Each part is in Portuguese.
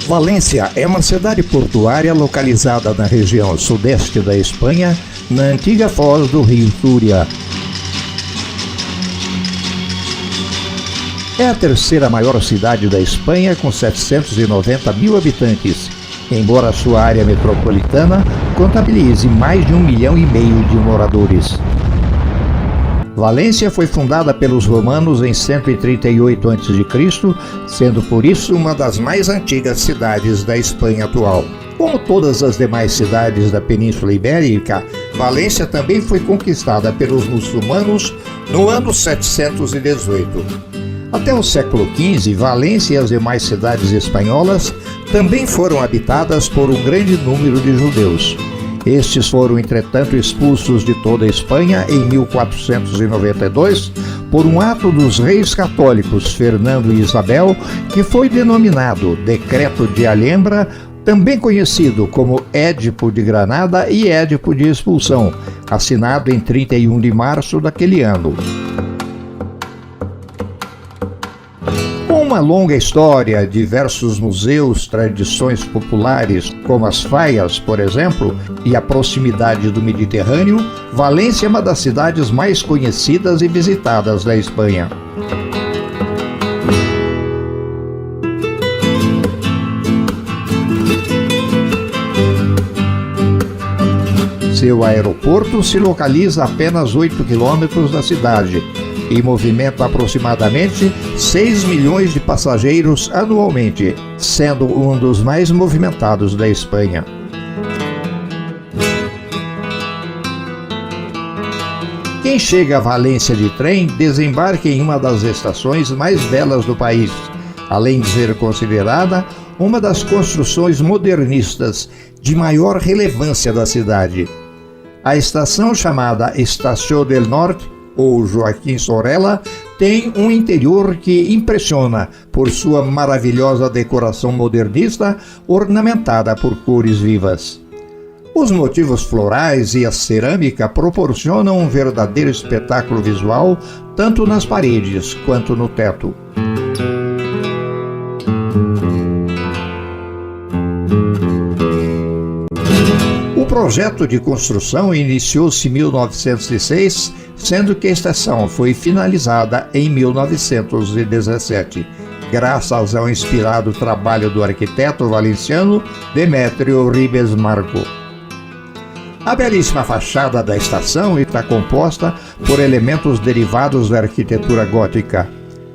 Valência é uma cidade portuária localizada na região sudeste da Espanha, na antiga foz do rio Túria. É a terceira maior cidade da Espanha, com 790 mil habitantes, embora sua área metropolitana contabilize mais de 1,5 milhão de moradores. Valência foi fundada pelos romanos em 138 a.C., sendo por isso uma das mais antigas cidades da Espanha atual. Como todas as demais cidades da Península Ibérica, Valência também foi conquistada pelos muçulmanos no ano 718. Até o século XV, Valência e as demais cidades espanholas também foram habitadas por um grande número de judeus. Estes foram, entretanto, expulsos de toda a Espanha em 1492 por um ato dos reis católicos Fernando e Isabel, que foi denominado Decreto de Alhambra, também conhecido como Édipo de Granada e Édipo de Expulsão, assinado em 31 de março daquele ano. Uma longa história, diversos museus, tradições populares, como as faias, por exemplo, e a proximidade do Mediterrâneo, Valência é uma das cidades mais conhecidas e visitadas da Espanha. Seu aeroporto se localiza a apenas 8 quilômetros da cidade e movimenta aproximadamente 6 milhões de passageiros anualmente, sendo um dos mais movimentados da Espanha. Quem chega a Valência de trem desembarca em uma das estações mais belas do país, além de ser considerada uma das construções modernistas de maior relevância da cidade. A estação chamada Estació del Norte, ou Joaquim Sorella, tem um interior que impressiona por sua maravilhosa decoração modernista ornamentada por cores vivas. Os motivos florais e a cerâmica proporcionam um verdadeiro espetáculo visual tanto nas paredes quanto no teto. O projeto de construção iniciou-se em 1906, sendo que a estação foi finalizada em 1917, graças ao inspirado trabalho do arquiteto valenciano Demetrio Ribes Marco. A belíssima fachada da estação está composta por elementos derivados da arquitetura gótica.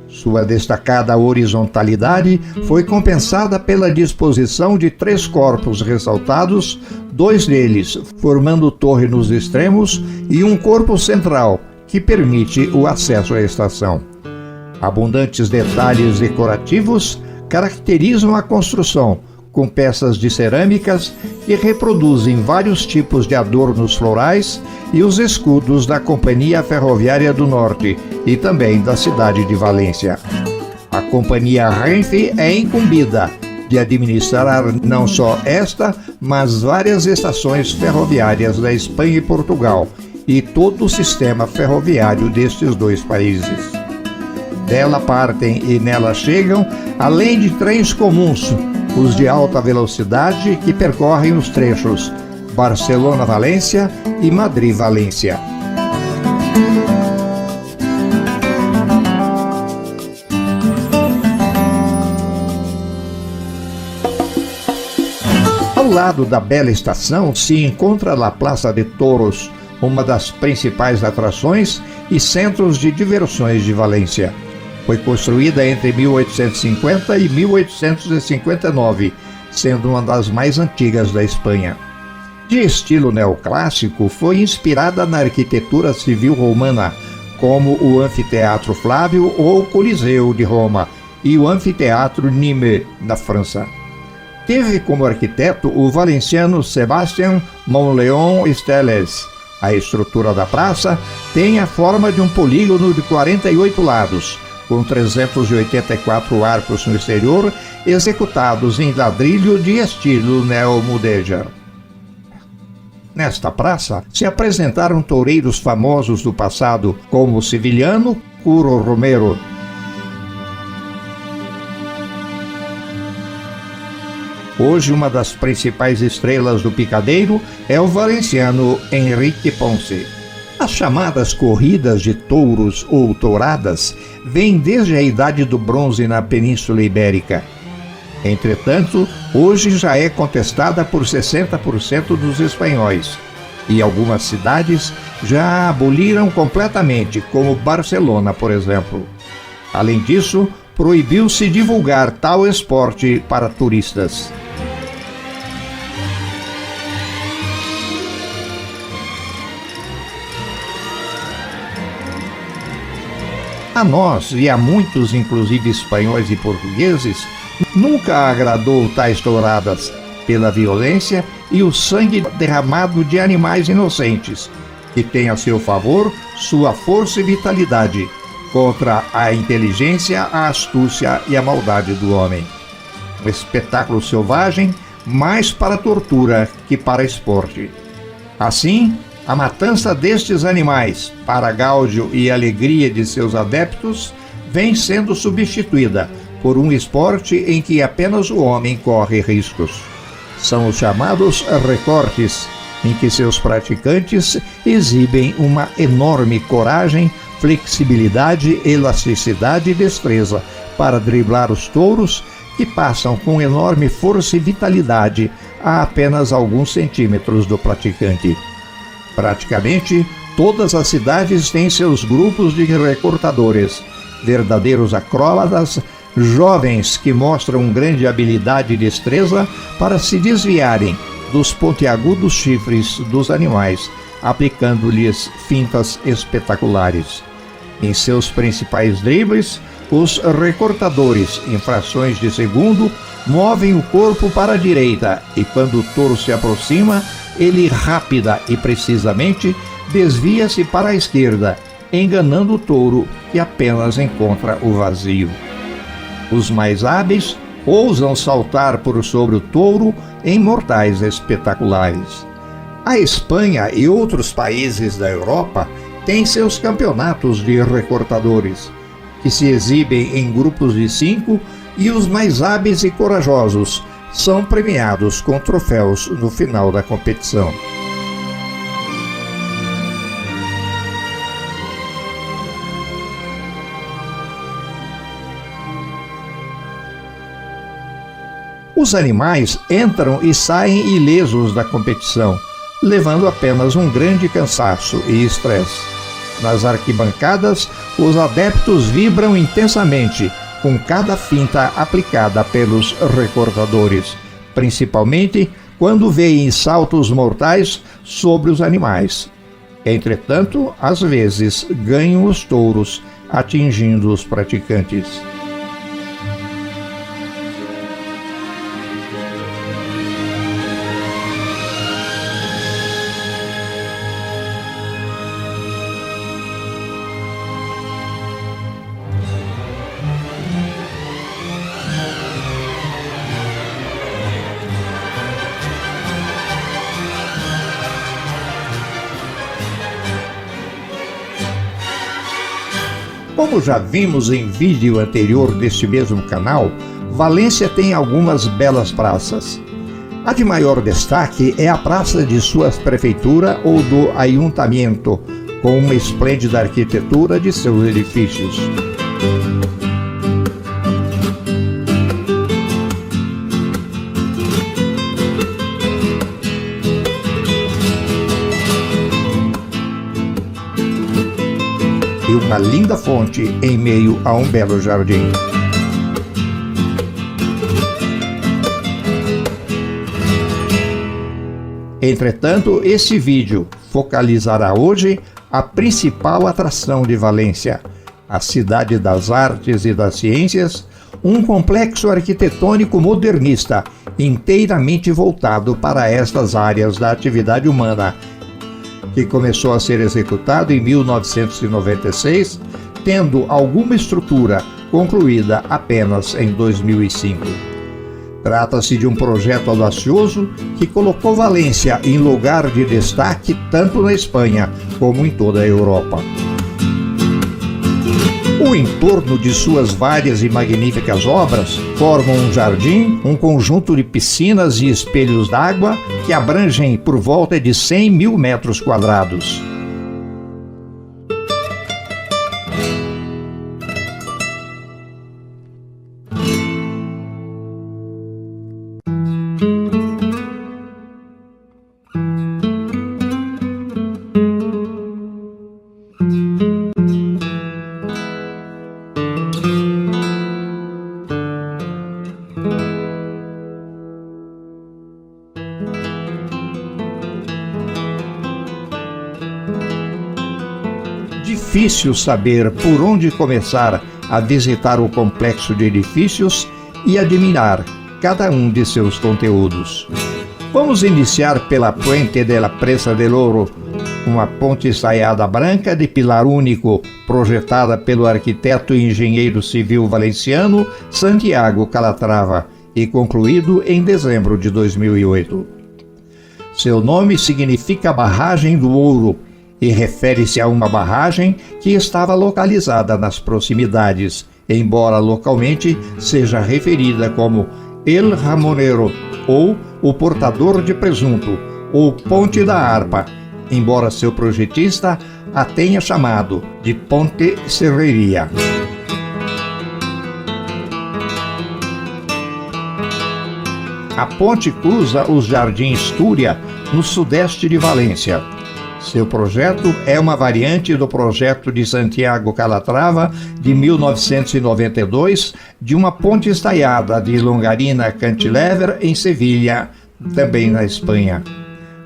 Sua destacada horizontalidade foi compensada pela disposição de 3 corpos ressaltados, 2 deles formando torre nos extremos e um corpo central, que permite o acesso à estação. Abundantes detalhes decorativos caracterizam a construção, com peças de cerâmicas que reproduzem vários tipos de adornos florais e os escudos da Companhia Ferroviária do Norte e também da cidade de Valência. A Companhia Renfe é incumbida de administrar não só esta, mas várias estações ferroviárias da Espanha e Portugal e todo o sistema ferroviário destes 2 países. Dela partem e nela chegam, além de trens comuns, os de alta velocidade que percorrem os trechos Barcelona-Valência e Madrid-Valência. Ao lado da bela estação se encontra a Plaça de Toros, uma das principais atrações e centros de diversões de Valência. Foi construída entre 1850 e 1859, sendo uma das mais antigas da Espanha. De estilo neoclássico, foi inspirada na arquitetura civil romana, como o Anfiteatro Flávio ou o Coliseu de Roma e o Anfiteatro Nîmes, na França. Teve como arquiteto o valenciano Sebastián Monleón Esteles. A estrutura da praça tem a forma de um polígono de 48 lados, com 384 arcos no exterior, executados em ladrilho de estilo neomudéjar. Nesta praça se apresentaram toureiros famosos do passado, como o sevilhano Curro Romero. Hoje, uma das principais estrelas do picadeiro é o valenciano Henrique Ponce. As chamadas corridas de touros ou touradas vêm desde a Idade do Bronze na Península Ibérica. Entretanto, hoje já é contestada por 60% dos espanhóis, e algumas cidades já a aboliram completamente, como Barcelona, por exemplo. Além disso, proibiu-se divulgar tal esporte para turistas. A nós, e a muitos, inclusive espanhóis e portugueses, nunca agradou tais touradas, pela violência e o sangue derramado de animais inocentes, que têm a seu favor sua força e vitalidade, contra a inteligência, a astúcia e a maldade do homem. Um espetáculo selvagem, mais para tortura que para esporte. Assim, a matança destes animais, para gáudio e alegria de seus adeptos, vem sendo substituída por um esporte em que apenas o homem corre riscos. São os chamados recortes, em que seus praticantes exibem uma enorme coragem, flexibilidade, elasticidade e destreza para driblar os touros, que passam com enorme força e vitalidade a apenas alguns centímetros do praticante. Praticamente todas as cidades têm seus grupos de recortadores, verdadeiros acróbatas, jovens que mostram grande habilidade e destreza para se desviarem dos pontiagudos chifres dos animais, aplicando-lhes fintas espetaculares. Em seus principais dribles, os recortadores, em frações de segundo, movem o corpo para a direita e, quando o touro se aproxima, ele rápida e precisamente desvia-se para a esquerda, enganando o touro, que apenas encontra o vazio. Os mais hábeis ousam saltar por sobre o touro em mortais espetaculares. A Espanha e outros países da Europa têm seus campeonatos de recortadores, que se exibem em grupos de 5, e os mais hábeis e corajosos são premiados com troféus no final da competição. Os animais entram e saem ilesos da competição, levando apenas um grande cansaço e estresse. Nas arquibancadas, os adeptos vibram intensamente com cada finta aplicada pelos recortadores, principalmente quando veem saltos mortais sobre os animais. Entretanto, às vezes ganham os touros, atingindo os praticantes. Como já vimos em vídeo anterior deste mesmo canal, Valência tem algumas belas praças. A de maior destaque é a praça de sua prefeitura ou do ayuntamiento, com uma esplêndida arquitetura de seus edifícios. E uma linda fonte em meio a um belo jardim. Entretanto, esse vídeo focalizará hoje a principal atração de Valência, a cidade das artes e das ciências, um complexo arquitetônico modernista inteiramente voltado para estas áreas da atividade humana, que começou a ser executado em 1996, tendo alguma estrutura concluída apenas em 2005. Trata-se de um projeto audacioso que colocou Valência em lugar de destaque tanto na Espanha como em toda a Europa. O entorno de suas várias e magníficas obras formam um jardim, um conjunto de piscinas e espelhos d'água que abrangem por volta de 100 mil metros quadrados. Difícil saber por onde começar a visitar o complexo de edifícios e admirar cada um de seus conteúdos. Vamos iniciar pela Puente de la Presa del Oro, uma ponte estaiada branca de pilar único, projetada pelo arquiteto e engenheiro civil valenciano Santiago Calatrava e concluído em dezembro de 2008. Seu nome significa Barragem do Ouro e refere-se a uma barragem que estava localizada nas proximidades, embora localmente seja referida como El Ramonero, ou o Portador de Presunto, ou Ponte da Harpa, embora seu projetista a tenha chamado de Ponte Serreria. A ponte cruza os Jardins Túria, no sudeste de Valência. Seu projeto é uma variante do projeto de Santiago Calatrava, de 1992, de uma ponte estaiada de Longarina Cantilever, em Sevilha, também na Espanha.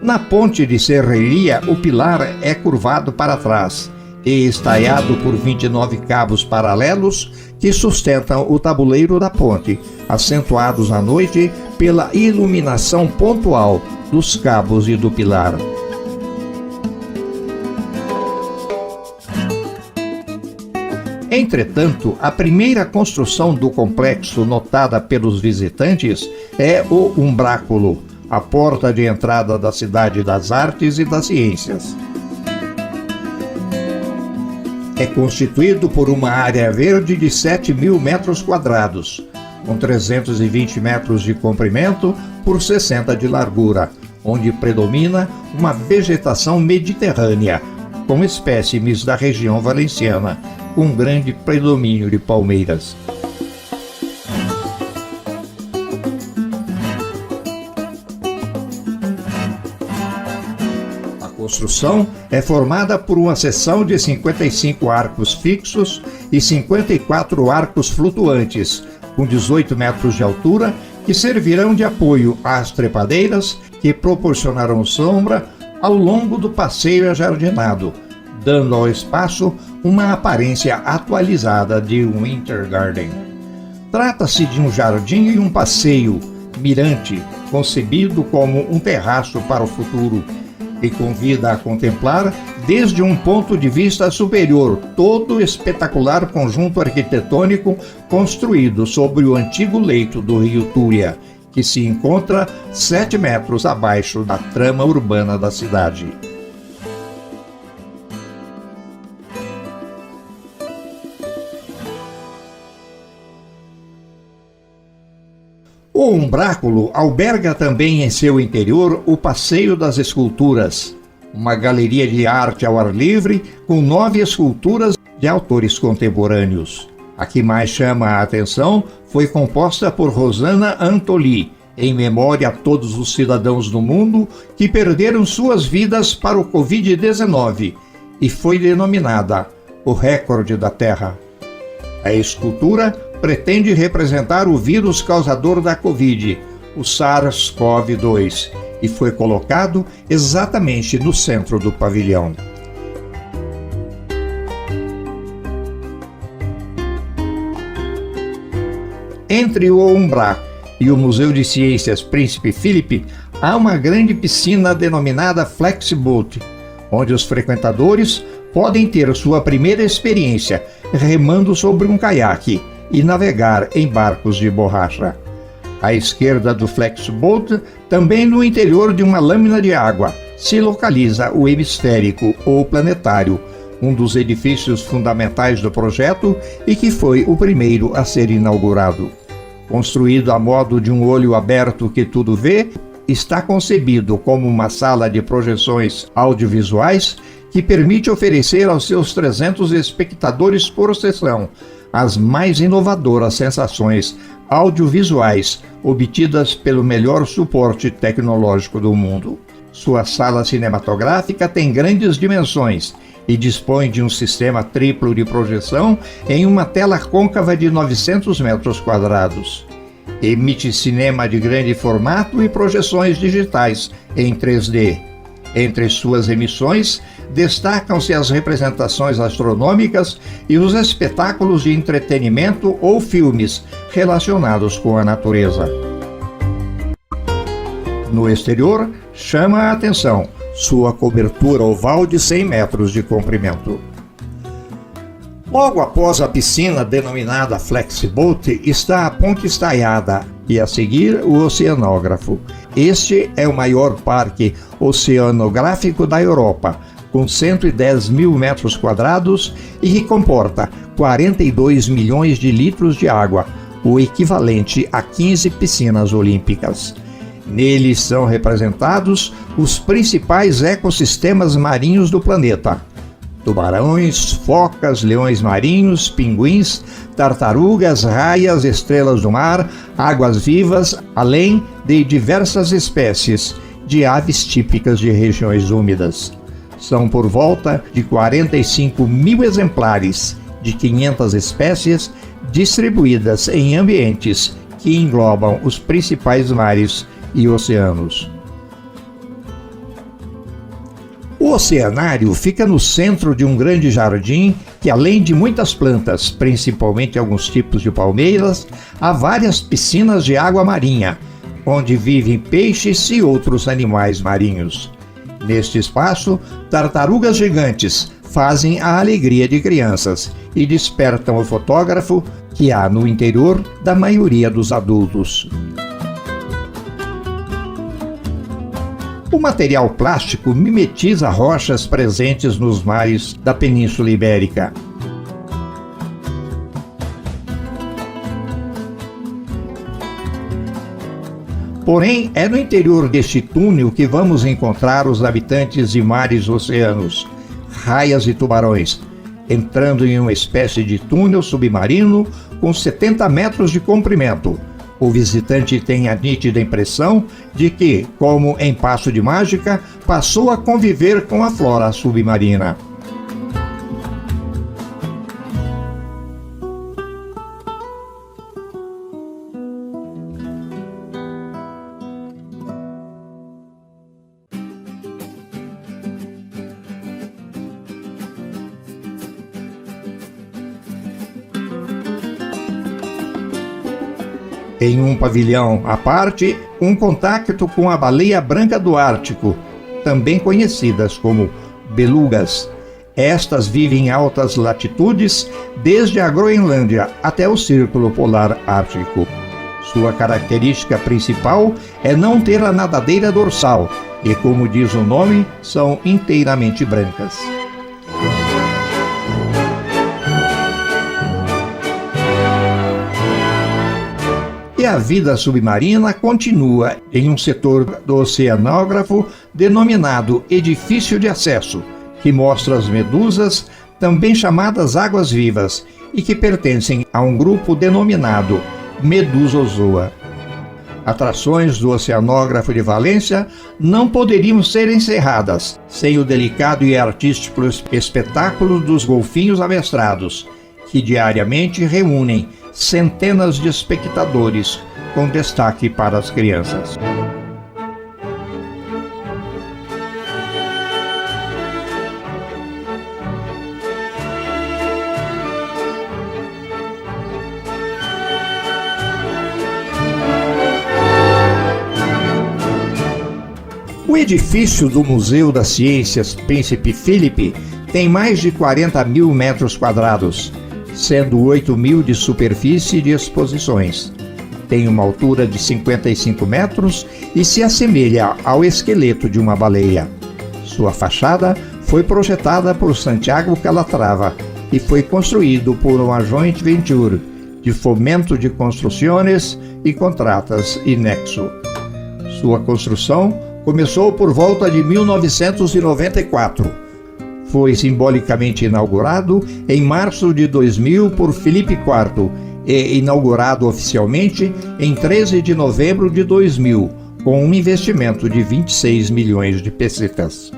Na ponte de Serreria, o pilar é curvado para trás e estaiado por 29 cabos paralelos que sustentam o tabuleiro da ponte, acentuados à noite pela iluminação pontual dos cabos e do pilar. Entretanto, a primeira construção do complexo notada pelos visitantes é o Umbráculo, a porta de entrada da Cidade das Artes e das Ciências. É constituído por uma área verde de 7 mil metros quadrados, com 320 metros de comprimento por 60 de largura, onde predomina uma vegetação mediterrânea, com espécimes da região valenciana, com grande predomínio de palmeiras. A construção é formada por uma seção de 55 arcos fixos e 54 arcos flutuantes, com 18 metros de altura, que servirão de apoio às trepadeiras que proporcionarão sombra ao longo do passeio ajardinado, dando ao espaço uma aparência atualizada de Winter Garden. Trata-se de um jardim e um passeio mirante, concebido como um terraço para o futuro, e convida a contemplar, desde um ponto de vista superior, todo o espetacular conjunto arquitetônico construído sobre o antigo leito do rio Túria, que se encontra 7 metros abaixo da trama urbana da cidade. O Umbráculo alberga também em seu interior o Passeio das Esculturas, uma galeria de arte ao ar livre com 9 esculturas de autores contemporâneos. A que mais chama a atenção foi composta por Rosana Antoli, em memória a todos os cidadãos do mundo que perderam suas vidas para o Covid-19, e foi denominada o Recorde da Terra. A escultura pretende representar o vírus causador da Covid, o SARS-CoV-2, e foi colocado exatamente no centro do pavilhão. Entre o Umbráculo e o Museu de Ciências Príncipe Filipe, há uma grande piscina denominada Flexboat, onde os frequentadores podem ter sua primeira experiência remando sobre um caiaque e navegar em barcos de borracha. À esquerda do Flexboat, também no interior de uma lâmina de água, se localiza o hemisférico ou planetário, um dos edifícios fundamentais do projeto e que foi o primeiro a ser inaugurado. Construído a modo de um olho aberto que tudo vê, está concebido como uma sala de projeções audiovisuais que permite oferecer aos seus 300 espectadores por sessão as mais inovadoras sensações audiovisuais obtidas pelo melhor suporte tecnológico do mundo. Sua sala cinematográfica tem grandes dimensões e dispõe de um sistema triplo de projeção em uma tela côncava de 900 metros quadrados. Emite cinema de grande formato e projeções digitais em 3D. Entre suas emissões, destacam-se as representações astronômicas e os espetáculos de entretenimento ou filmes relacionados com a natureza. No exterior, chama a atenção sua cobertura oval de 100 metros de comprimento. Logo após a piscina denominada Flexiboat está a Ponte Estaiada e a seguir o Oceanógrafo. Este é o maior parque oceanográfico da Europa, com 110 mil metros quadrados e que comporta 42 milhões de litros de água, o equivalente a 15 piscinas olímpicas. Nele são representados os principais ecossistemas marinhos do planeta: tubarões, focas, leões marinhos, pinguins, tartarugas, raias, estrelas do mar, águas-vivas, além de diversas espécies de aves típicas de regiões úmidas. São por volta de 45 mil exemplares de 500 espécies distribuídas em ambientes que englobam os principais mares e oceanos. O oceanário fica no centro de um grande jardim que, além de muitas plantas, principalmente alguns tipos de palmeiras, há várias piscinas de água marinha, onde vivem peixes e outros animais marinhos. Neste espaço, tartarugas gigantes fazem a alegria de crianças e despertam o fotógrafo que há no interior da maioria dos adultos. O material plástico mimetiza rochas presentes nos mares da Península Ibérica. Porém, é no interior deste túnel que vamos encontrar os habitantes de mares e oceanos, raias e tubarões, entrando em uma espécie de túnel submarino com 70 metros de comprimento. O visitante tem a nítida impressão de que, como em passo de mágica, passou a conviver com a flora submarina. Em um pavilhão à parte, um contato com a baleia branca do Ártico, também conhecidas como belugas. Estas vivem em altas latitudes, desde a Groenlândia até o Círculo Polar Ártico. Sua característica principal é não ter a nadadeira dorsal e, como diz o nome, são inteiramente brancas. E a vida submarina continua em um setor do oceanógrafo denominado Edifício de Acesso, que mostra as medusas, também chamadas águas-vivas, e que pertencem a um grupo denominado Medusozoa. Atrações do Oceanógrafo de Valência não poderiam ser encerradas sem o delicado e artístico espetáculo dos golfinhos amestrados, que diariamente reúnem centenas de espectadores, com destaque para as crianças. O edifício do Museu das Ciências Príncipe Filipe tem mais de 40 mil metros quadrados, sendo 8 mil de superfície de exposições. Tem uma altura de 55 metros e se assemelha ao esqueleto de uma baleia. Sua fachada foi projetada por Santiago Calatrava e foi construído por uma joint venture de Fomento de Construções e Contratas e Nexo. Sua construção começou por volta de 1994. Foi simbolicamente inaugurado em março de 2000 por Felipe IV e inaugurado oficialmente em 13 de novembro de 2000, com um investimento de 26 milhões de pesetas.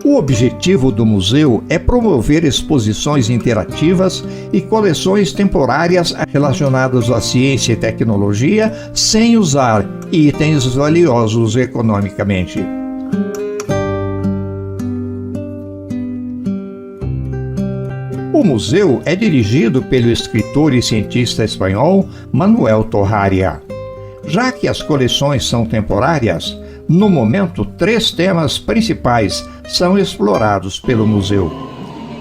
O objetivo do museu é promover exposições interativas e coleções temporárias relacionadas à ciência e tecnologia sem usar itens valiosos economicamente. O museu é dirigido pelo escritor e cientista espanhol Manuel Torraria. Já que as coleções são temporárias, no momento, 3 temas principais são explorados pelo museu.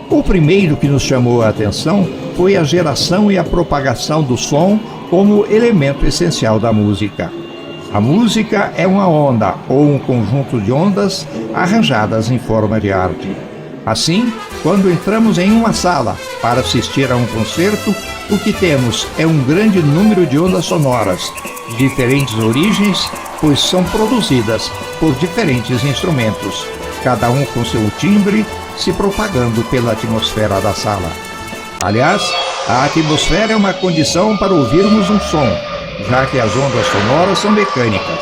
O primeiro que nos chamou a atenção foi a geração e a propagação do som como elemento essencial da música. A música é uma onda ou um conjunto de ondas arranjadas em forma de arte. Assim, quando entramos em uma sala para assistir a um concerto, o que temos é um grande número de ondas sonoras, de diferentes origens, pois são produzidas por diferentes instrumentos, cada um com seu timbre, se propagando pela atmosfera da sala. Aliás, a atmosfera é uma condição para ouvirmos um som, já que as ondas sonoras são mecânicas,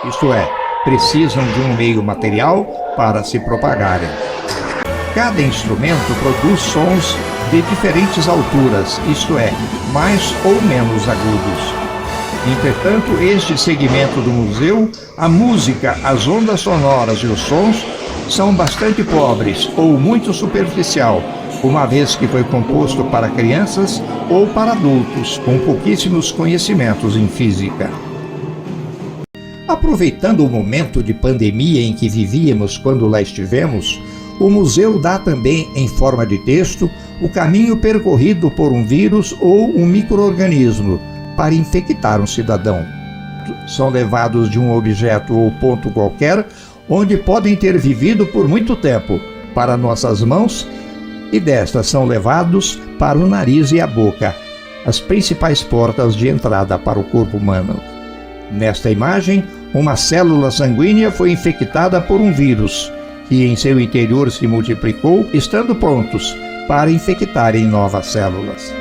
isto é, precisam de um meio material para se propagarem. Cada instrumento produz sons de diferentes alturas, isto é, mais ou menos agudos. Entretanto, este segmento do museu, a música, as ondas sonoras e os sons são bastante pobres ou muito superficial, uma vez que foi composto para crianças ou para adultos com pouquíssimos conhecimentos em física. Aproveitando o momento de pandemia em que vivíamos quando lá estivemos, o museu dá também, em forma de texto, o caminho percorrido por um vírus ou um micro-organismo para infectar um cidadão. São levados de um objeto ou ponto qualquer, onde podem ter vivido por muito tempo, para nossas mãos, e destas são levados para o nariz e a boca, as principais portas de entrada para o corpo humano. Nesta imagem, uma célula sanguínea foi infectada por um vírus, que em seu interior se multiplicou, estando prontos para infectarem novas células.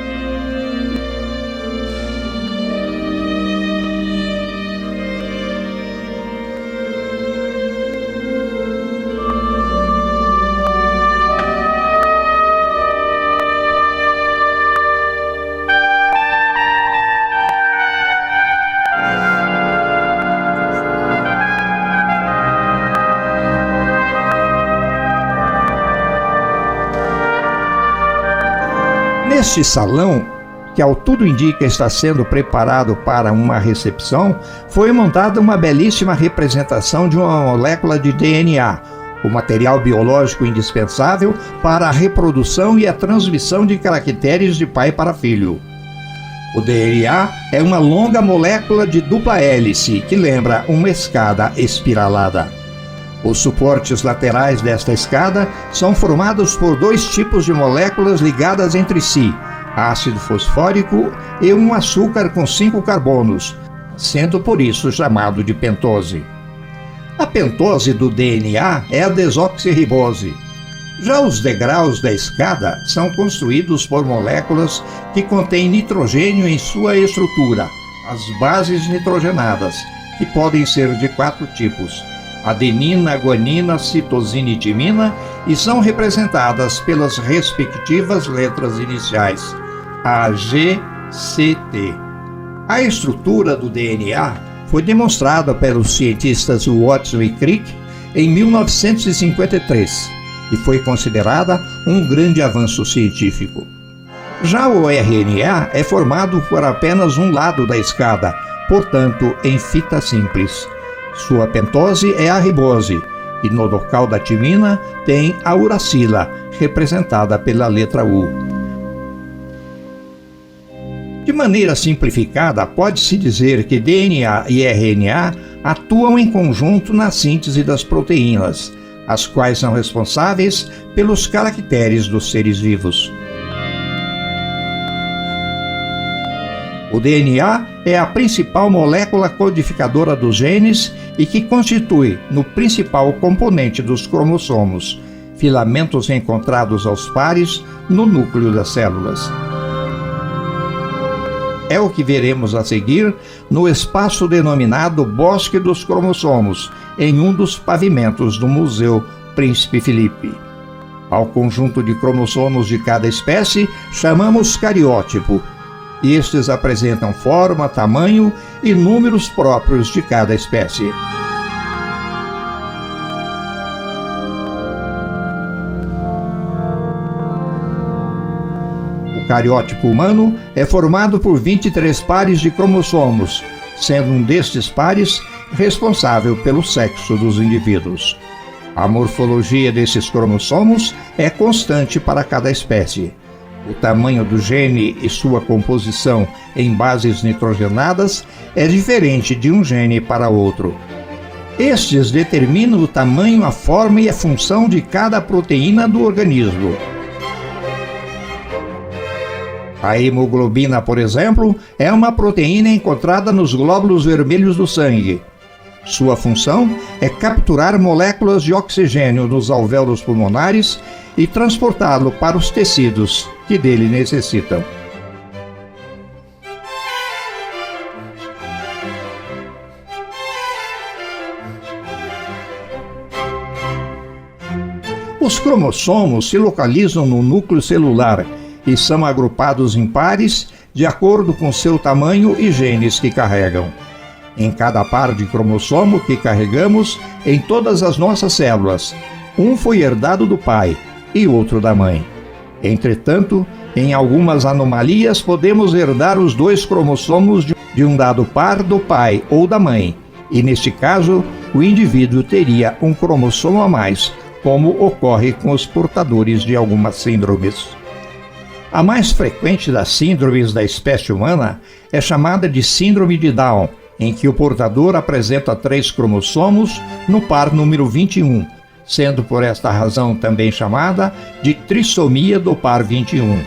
Neste salão, que ao tudo indica está sendo preparado para uma recepção, foi montada uma belíssima representação de uma molécula de DNA, o material biológico indispensável para a reprodução e a transmissão de caracteres de pai para filho. O DNA é uma longa molécula de dupla hélice que lembra uma escada espiralada. Os suportes laterais desta escada são formados por 2 tipos de moléculas ligadas entre si, ácido fosfórico e um açúcar com 5 carbonos, sendo por isso chamado de pentose. A pentose do DNA é a desoxirribose. Já os degraus da escada são construídos por moléculas que contêm nitrogênio em sua estrutura, as bases nitrogenadas, que podem ser de 4 tipos: adenina, guanina, citosina e timina, e são representadas pelas respectivas letras iniciais, A, G, C, T. A estrutura do DNA foi demonstrada pelos cientistas Watson e Crick em 1953 e foi considerada um grande avanço científico. Já o RNA é formado por apenas um lado da escada, portanto em fita simples. Sua pentose é a ribose, e no local da timina tem a uracila, representada pela letra U. De maneira simplificada, pode-se dizer que DNA e RNA atuam em conjunto na síntese das proteínas, as quais são responsáveis pelos caracteres dos seres vivos. O DNA é a principal molécula codificadora dos genes e que constitui no principal componente dos cromossomos, filamentos encontrados aos pares no núcleo das células. É o que veremos a seguir no espaço denominado Bosque dos Cromossomos, em um dos pavimentos do Museu Príncipe Felipe. Ao conjunto de cromossomos de cada espécie chamamos cariótipo, e estes apresentam forma, tamanho e números próprios de cada espécie. O cariótipo humano é formado por 23 pares de cromossomos, sendo um destes pares responsável pelo sexo dos indivíduos. A morfologia desses cromossomos é constante para cada espécie. O tamanho do gene e sua composição em bases nitrogenadas é diferente de um gene para outro. Estes determinam o tamanho, a forma e a função de cada proteína do organismo. A hemoglobina, por exemplo, é uma proteína encontrada nos glóbulos vermelhos do sangue. Sua função é capturar moléculas de oxigênio nos alvéolos pulmonares e transportá-lo para os tecidos que dele necessitam. Os cromossomos se localizam no núcleo celular e são agrupados em pares de acordo com seu tamanho e genes que carregam. Em cada par de cromossomo que carregamos em todas as nossas células, um foi herdado do pai e outro da mãe. Entretanto, em algumas anomalias podemos herdar os dois cromossomos de um dado par do pai ou da mãe, e neste caso, o indivíduo teria um cromossomo a mais, como ocorre com os portadores de algumas síndromes. A mais frequente das síndromes da espécie humana é chamada de síndrome de Down, em que o portador apresenta 3 cromossomos no par número 21, sendo por esta razão também chamada de trissomia do par 21.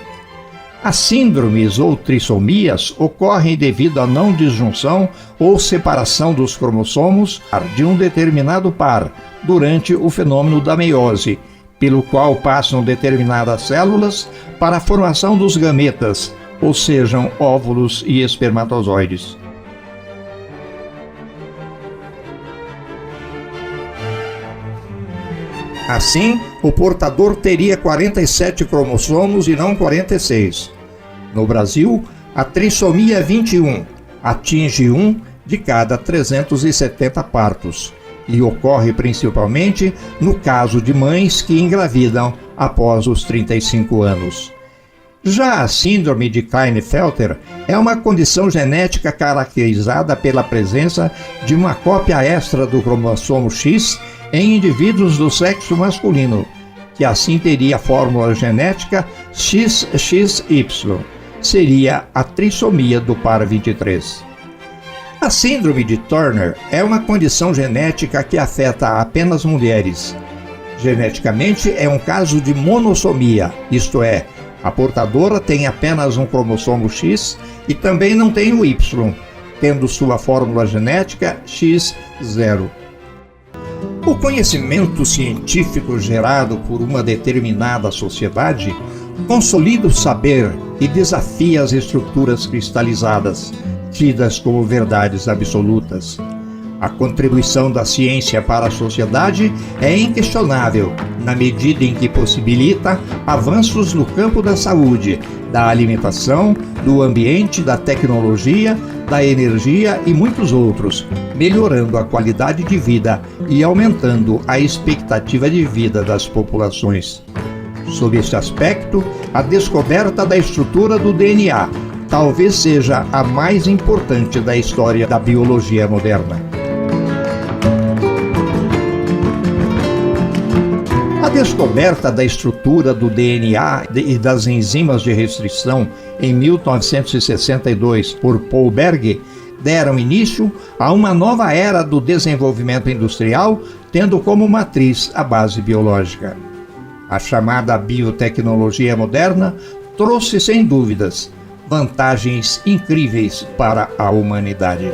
As síndromes ou trissomias ocorrem devido à não disjunção ou separação dos cromossomos de um determinado par durante o fenômeno da meiose, pelo qual passam determinadas células para a formação dos gametas, ou sejam, óvulos e espermatozoides. Assim, o portador teria 47 cromossomos e não 46. No Brasil, a trissomia 21 atinge 1 de cada 370 partos e ocorre principalmente no caso de mães que engravidam após os 35 anos. Já a síndrome de Klinefelter é uma condição genética caracterizada pela presença de uma cópia extra do cromossomo X em indivíduos do sexo masculino, que assim teria a fórmula genética XXY. Seria a trissomia do par 23. A síndrome de Turner é uma condição genética que afeta apenas mulheres. Geneticamente é um caso de monossomia, isto é, a portadora tem apenas um cromossomo X e também não tem o Y, tendo sua fórmula genética X0. O conhecimento científico gerado por uma determinada sociedade consolida o saber e desafia as estruturas cristalizadas, tidas como verdades absolutas. A contribuição da ciência para a sociedade é inquestionável, na medida em que possibilita avanços no campo da saúde, da alimentação, do ambiente, da tecnologia, da energia e muitos outros, melhorando a qualidade de vida e aumentando a expectativa de vida das populações. Sob este aspecto, a descoberta da estrutura do DNA talvez seja a mais importante da história da biologia moderna. A descoberta da estrutura do DNA e das enzimas de restrição em 1962 por Paul Berg deram início a uma nova era do desenvolvimento industrial tendo como matriz a base biológica. A chamada biotecnologia moderna trouxe, sem dúvidas, vantagens incríveis para a humanidade.